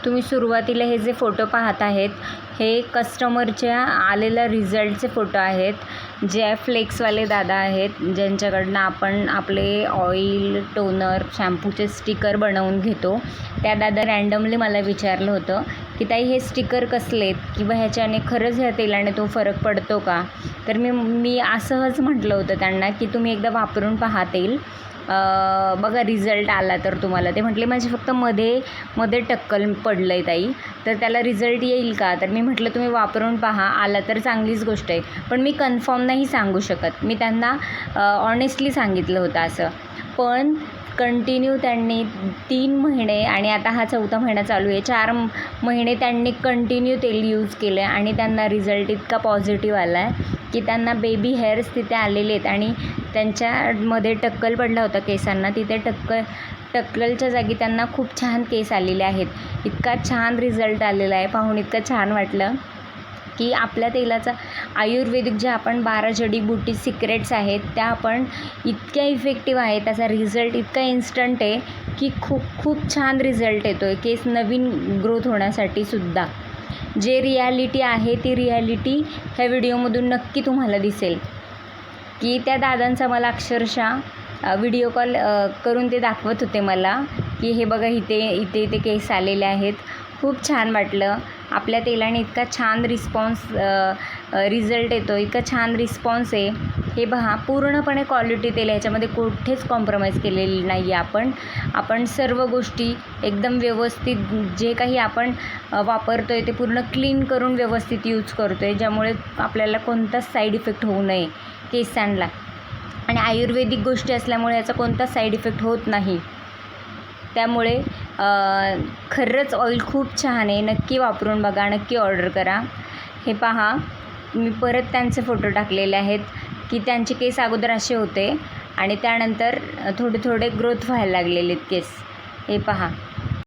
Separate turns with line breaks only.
तुम्ही सुरुवातीला हे जे फोटो पाहत आहेत हे कस्टमरच्या आलेल्या रिझल्टचे फोटो आहेत. जे फ्लेक्सवाले दादा आहेत ज्यांच्याकडनं आपण आपले ऑइल, टोनर, शॅम्पूचे स्टिकर बनवून घेतो. त्या दादा रँडमली मला विचारलं होतं की ताई हे स्टिकर कसले आहेत किंवा ह्याच्याने खरंच ह्या तेलाने तो फरक पडतो का. तर मी असंच म्हटलं होतं त्यांना की तुम्ही एकदा वापरून पहा तेल, बघा रिझल्ट आला तर तुम्हाला. ते म्हटले माझे फक्त मध्ये टक्कल पडलं आहे ताई, तर त्याला रिझल्ट येईल का. तर मी म्हटलं तुम्ही वापरून पहा, आला तर चांगलीच गोष्ट आहे, पण मी कन्फर्म नाही सांगू शकत. मी त्यांना ऑनेस्टली सांगितलं होतं असं. पण कंटिन्यू त्यांनी 3 महिने आणि आता हा 4था महिना चालू आहे, 4 महिने त्यांनी कंटिन्यू तेल यूज केलं आहे आणि त्यांना रिझल्ट इतका पॉझिटिव्ह आला आहे की त्यांना बेबी हेअर्स तिथे आलेले आहेत आणि त्यांच्यामध्ये टक्कल पडला होता केसांना, तिथे टक्कलच्या जागी त्यांना खूप छान केस आलेले आहेत. इतका छान रिझल्ट आलेला आहे, पाहून इतकं छान वाटलं की आपल्या तेलाचा आयुर्वेदिक जे आपण 12 जडीबुटी सिक्रेट्स आहेत त्या आपण इतक्या इफेक्टिव्ह आहे, त्याचा रिझल्ट इतका इन्स्टंट आहे की खूप छान रिझल्ट येतो आहे केस नवीन ग्रोथ होण्यासाठी सुद्धा. जे रिॲलिटी आहे ती रिॲलिटी ह्या व्हिडिओमधून नक्की तुम्हाला दिसेल की त्या दादांचा मला अक्षरशः व्हिडिओ कॉल करून ते दाखवत होते मला की हे बघा इथे केस आलेले आहेत. खूप छान वाटलं. आपल्या तेलाने इतका छान रिझल्ट येतो, इतका छान रिस्पॉन्स आहे. हे पहा, पूर्णपणे क्वालिटी तेल, ह्याच्यामध्ये कुठेच कॉम्प्रोमाइज केलेली नाही आहे. आपण सर्व गोष्टी एकदम व्यवस्थित जे काही आपण वापरतो आहे ते पूर्ण क्लीन करून व्यवस्थित यूज करतो आहे, ज्यामुळे आपल्याला कोणताच साईड इफेक्ट होऊ नये केसांना. आणि आयुर्वेदिक गोष्टी असल्यामुळे याचा कोणताच साईड इफेक्ट होत नाही. त्यामुळे खरंच ऑइल खूप छान आहे, नक्की वापरून बघा, नक्की ऑर्डर करा. हे पहा, मी परत त्यांचे फोटो टाकलेले आहेत की त्यांचे केस अगोदर असे होते आणि त्यानंतर थोडे ग्रोथ व्हायला लागलेले आहेत केस. हे पहा.